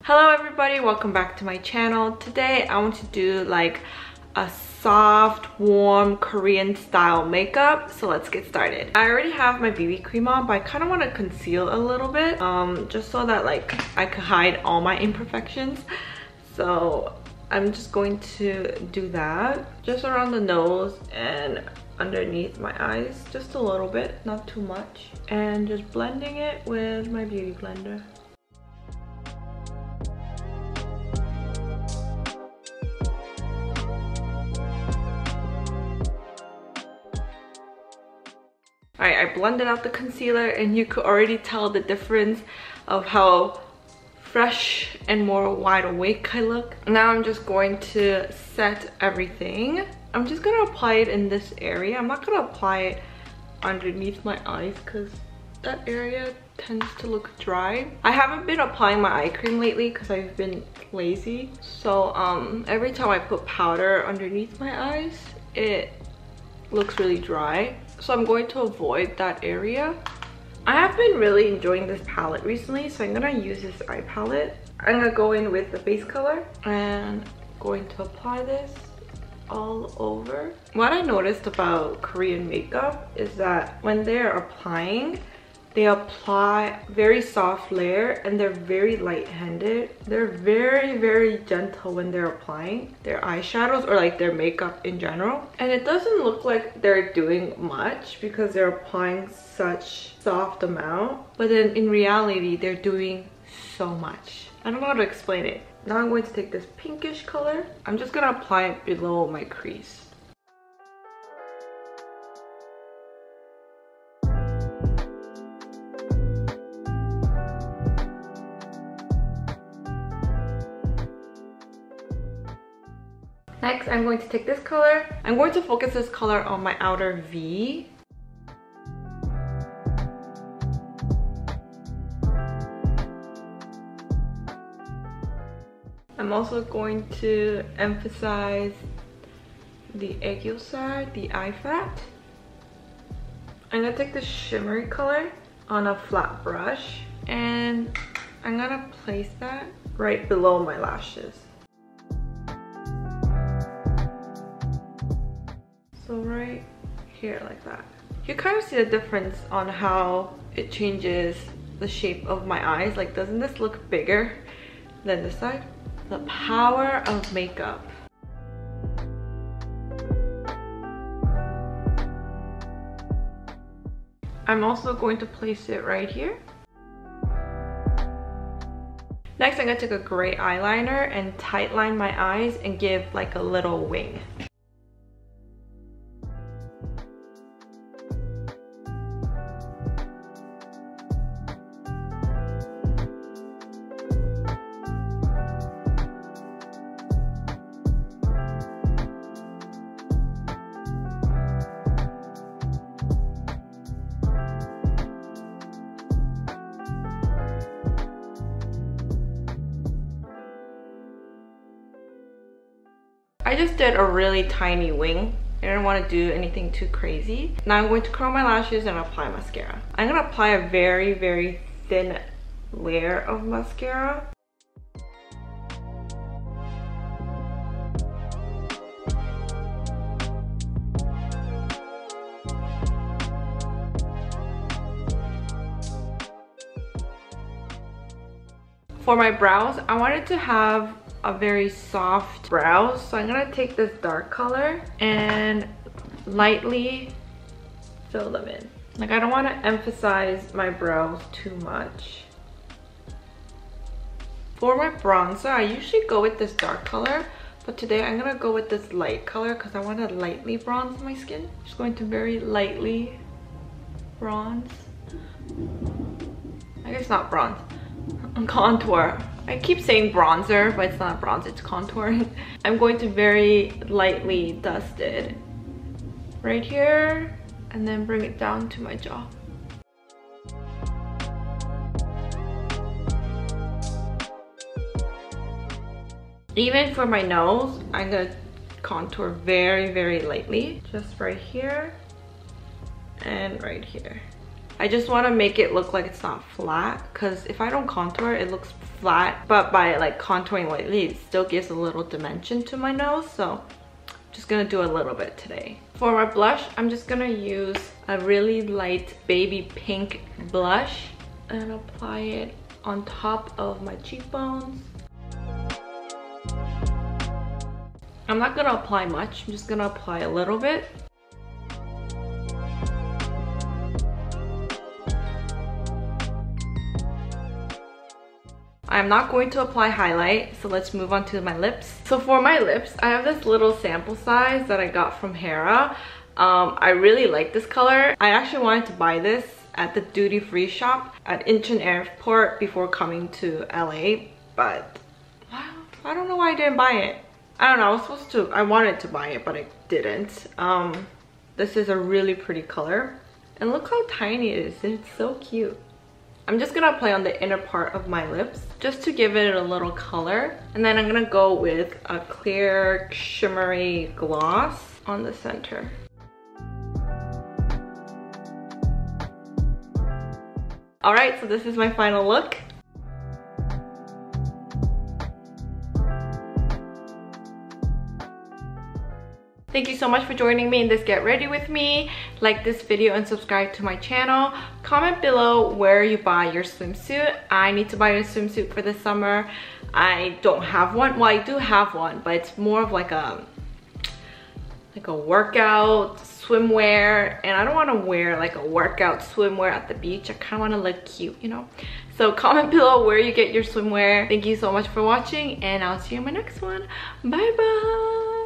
Hello everybody, welcome back to my channel. Today I want to do like a soft, warm Korean style makeup. So let's get started. I already have my BB cream on, but I kind of want to conceal a little bit just so that like I could hide all my imperfections. So I'm just going to do that just around the nose and underneath my eyes, just a little bit, not too much, and just blending it with my beauty blender. Alright, I blended out the concealer and you could already tell the difference of how fresh and more wide awake I look. Now I'm just going to set everything. I'm just gonna apply it in this area. I'm not gonna apply it underneath my eyes because that area tends to look dry. I haven't been applying my eye cream lately because I've been lazy. So every time I put powder underneath my eyes, it looks really dry. So I'm going to avoid that area. I have been really enjoying this palette recently, so I'm gonna use this eye palette. I'm gonna go in with the base color and going to apply this all over. What I noticed about Korean makeup is that when they're applying, they apply very soft layer and they're very light-handed. They're very gentle when they're applying their eyeshadows or like their makeup in general. And it doesn't look like they're doing much because they're applying such soft amount. But then in reality, they're doing so much. I don't know how to explain it. Now I'm going to take this pinkish color. I'm just gonna apply it below my crease. Next, I'm going to take this color. I'm going to focus this color on my outer V. I'm also going to emphasize the aegyo side, the eye fat. I'm gonna take the shimmery color on a flat brush and I'm gonna place that right below my lashes. So right here like that. You kind of see the difference on how it changes the shape of my eyes. Like, doesn't this look bigger than this side? The power of makeup. I'm also going to place it right here. Next, I'm gonna take a gray eyeliner and tightline my eyes and give like a little wing. I just did a really tiny wing. I didn't want to do anything too crazy. Now I'm going to curl my lashes and apply mascara. I'm going to apply a very thin layer of mascara. For my brows, I wanted to have a very soft brows, so I'm gonna take this dark color and lightly fill them in. Like, I don't want to emphasize my brows too much. For my bronzer, I usually go with this dark color, but today I'm gonna go with this light color because I want to lightly bronze my skin. Just going to very lightly bronze. I guess not bronze. Contour. I keep saying bronzer, but it's not bronze, it's contouring. I'm going to very lightly dust it right here and then bring it down to my jaw. Even for my nose, I'm gonna contour very lightly, just right here and right here. I just want to make it look like it's not flat, because if I don't contour it looks flat, but by like contouring lightly it still gives a little dimension to my nose. So I'm just gonna do a little bit today. For my blush, I'm just gonna use a really light baby pink blush and apply it on top of my cheekbones. I'm not gonna apply much, I'm just gonna apply a little bit. I'm not going to apply highlight, so let's move on to my lips. So for my lips, I have this little sample size that I got from Harrow. I really like this color. I actually wanted to buy this at the duty-free shop at Incheon Airport before coming to LA, but I don't know why I didn't buy it. I don't know, I wanted to buy it, but I didn't. This is a really pretty color. And look how tiny it is, it's so cute. I'm just gonna apply on the inner part of my lips just to give it a little color. And then I'm gonna go with a clear shimmery gloss on the center. All right, so this is my final look. Thank you so much for joining me in this get ready with me. Like this video and subscribe to my channel. Comment below where you buy your swimsuit. I need to buy a swimsuit for the summer. I don't have one. Well, I do have one, but it's more of like a workout swimwear, and I don't want to wear like a workout swimwear at the beach. I kind of want to look cute, you know. So comment below where you get your swimwear. Thank you so much for watching, and I'll see you in my next one. Bye bye.